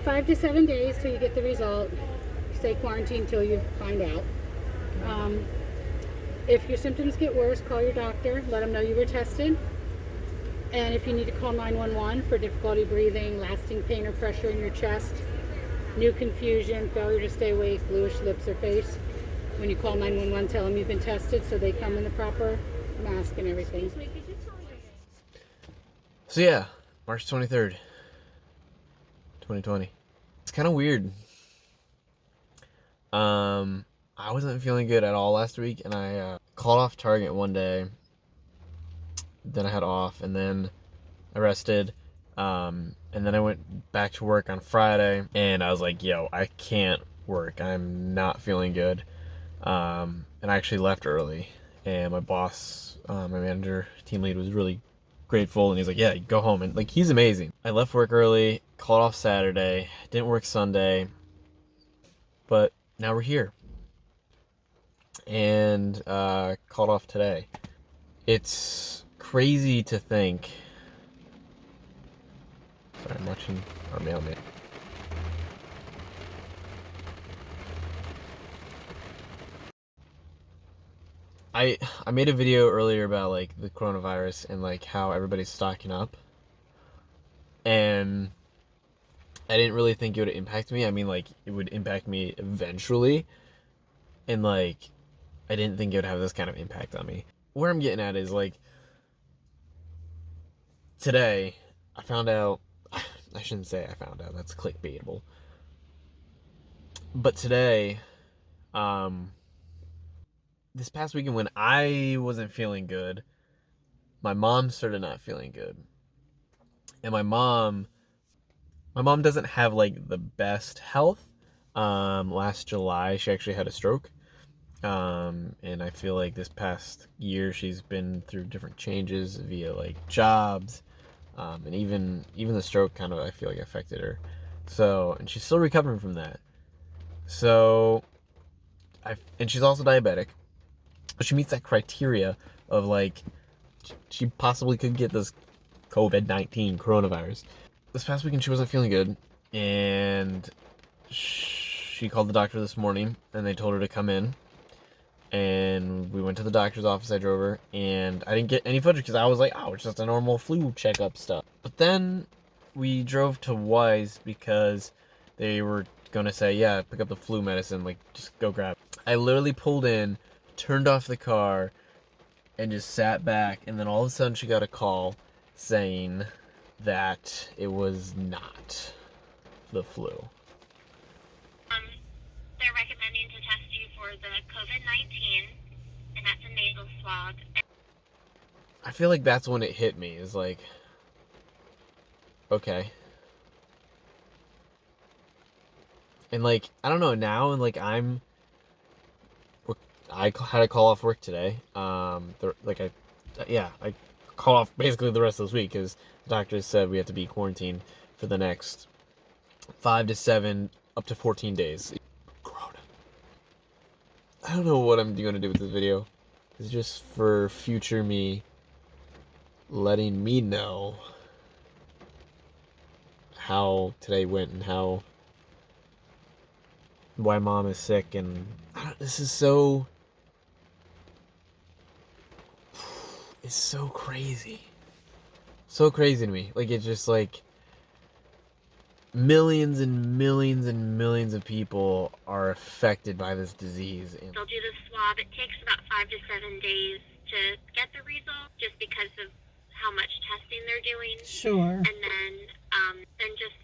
5 to 7 days till you get the result. Stay quarantined till you find out. If your symptoms get worse, call your doctor. Let them know you were tested. And if you need to call 911 for difficulty breathing, lasting pain or pressure in your chest, new confusion, failure to stay awake, bluish lips or face, when you call 911, tell them you've been tested so they come in the proper mask and everything. So yeah, March 23rd, 2020. It's kind of weird. I wasn't feeling good at all last week, and I called off Target one day. Then I had off, and then I rested. And then I went back to work on Friday, and I was like, yo, I can't work. I'm not feeling good. And I actually left early, and my boss, my manager, team lead was really grateful, and he's like, yeah, go home. And like, he's amazing. I left work early, called off Saturday, didn't work Sunday, but now we're here. And called off today. It's crazy to think. Sorry, I'm watching our mailman. I made a video earlier about like the coronavirus and like how everybody's stocking up, and I didn't really think it would impact me. I mean, like, it would impact me eventually, and like I didn't think it would have this kind of impact on me. Where I'm getting at is like today I found out. I shouldn't say I found out. That's clickbaitable. But today, this past weekend when I wasn't feeling good, my mom started not feeling good. And my mom doesn't have like the best health. Last July she actually had a stroke. And I feel like this past year she's been through different changes via like jobs, and even the stroke kind of, I feel like, affected her. So, and she's still recovering from that. So, and she's also diabetic. But she meets that criteria of like she possibly could get this COVID-19 coronavirus. This past weekend she wasn't feeling good, and she called the doctor this morning, and they told her to come in. And we went to the doctor's office. I drove her, and I didn't get any footage because I was like, oh, it's just a normal flu checkup stuff. But then we drove to Wise because they were gonna say, yeah, pick up the flu medicine, like just go grab it. I literally pulled in, turned off the car, and just sat back, and then all of a sudden she got a call saying that it was not the flu. They're recommending to test you for the COVID-19, and that's a nasal swab. I feel like that's when it hit me, is like, okay. And like, I don't know, now, and like I had to call off work today. I called off basically the rest of this week because the doctor said we have to be quarantined for the next 5 to 7 up to 14 days. Corona. I don't know what I'm going to do with this video. It's just for future me, letting me know how today went and why mom is sick, and this is so. It's so crazy. So crazy to me. Like, it's just like millions and millions and millions of people are affected by this disease. And they'll do the swab. It takes about 5 to 7 days to get the result, just because of how much testing they're doing. Sure. And then just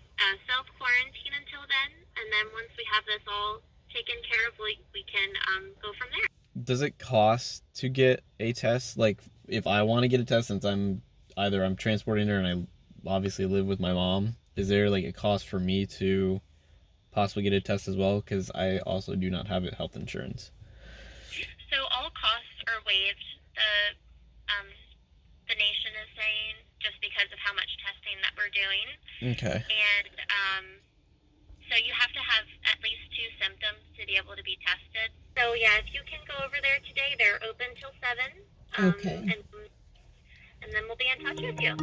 self-quarantine until then. And then once we have this all taken care of, we can go from there. Does it cost to get a test? Like, if I want to get a test, since I'm transporting her and I obviously live with my mom, is there like a cost for me to possibly get a test as well? Because I also do not have health insurance. So all costs are waived. The nation is saying, just because of how much testing that we're doing. Okay. And so you have to have at least 2 symptoms to be able to be tested. So yeah, if you can go over there today, they're open till 7. Okay. And then we'll be in touch with you.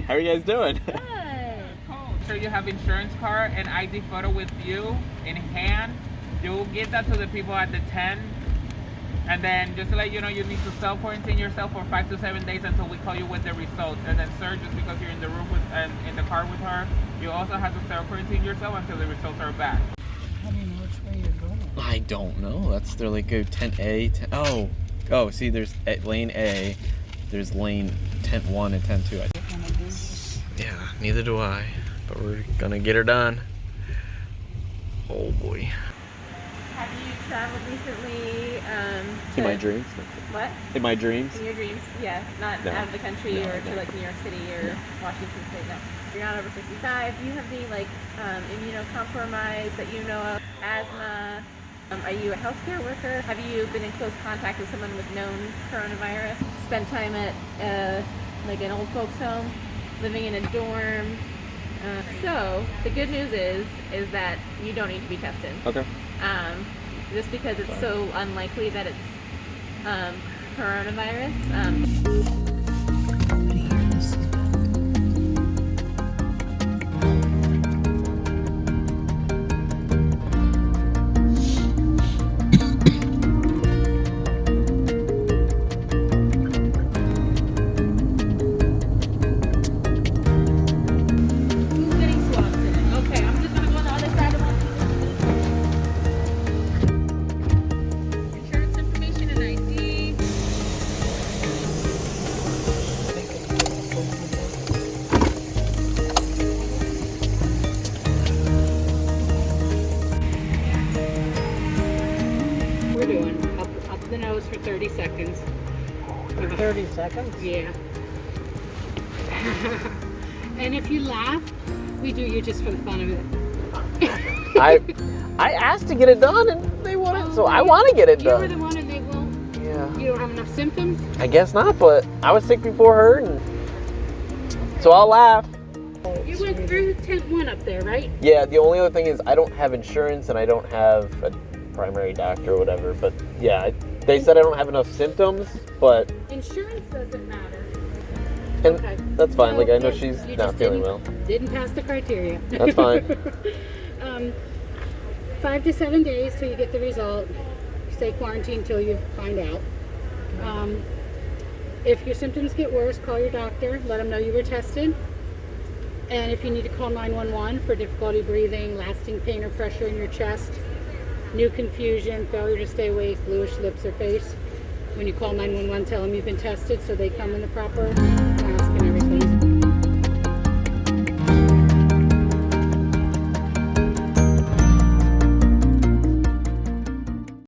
How are you guys doing? Good. Cool. So you have insurance card and ID photo with you in hand. You'll give that to the people at the tent. And then just to let you know, you need to self-quarantine yourself for 5 to 7 days until we call you with the results. And then, sir, just because you're in the room with in the car with her, you also have to self-quarantine yourself until the results are back. How do you know which way you're going? I don't know. That's they're like go tent A. Oh. See, there's lane A. There's lane tent 1 and tent 2. Yeah, neither do I. But we're gonna get her done. Oh boy. Have you traveled recently? In my dreams. What? In my dreams. In your dreams? Yeah, not No. out of the country No, or no. to like New York City or Washington State. No, you're not over 65. Do you have any like immunocompromised that you know of? Asthma? Are you a healthcare worker? Have you been in close contact with someone with known coronavirus? Spent time at like an old folks home, living in a dorm. So the good news is that you don't need to be tested. Okay. Just because it's so unlikely that it's coronavirus. Who's getting swabbed today? Okay, I'm just gonna go on the other side of the insurance information and ID. We're doing up the nose for 30 seconds. 30 seconds? Yeah. And if you laugh, we do you just for the fun of it. I asked to get it done and they wouldn't, so I want to get it You were done. the one and they won't. Yeah. You don't have enough symptoms? I guess not, but I was sick before her, and so I'll laugh. You went through tent 1 up there, right? Yeah, the only other thing is I don't have insurance and I don't have a primary doctor or whatever. But yeah, they said I don't have enough symptoms, but Insurance doesn't matter. and Okay. that's fine. Like I know So, she's you not just feeling well. Didn't pass the criteria. That's fine. 5 to 7 days till you get the result. Stay quarantined till you find out. If your symptoms get worse, call your doctor. Let them know you were tested. And if you need to call 911 for difficulty breathing, lasting pain or pressure in your chest, new confusion, failure to stay awake, bluish lips or face, when you call 911, tell them you've been tested so they come in the proper mask and everything.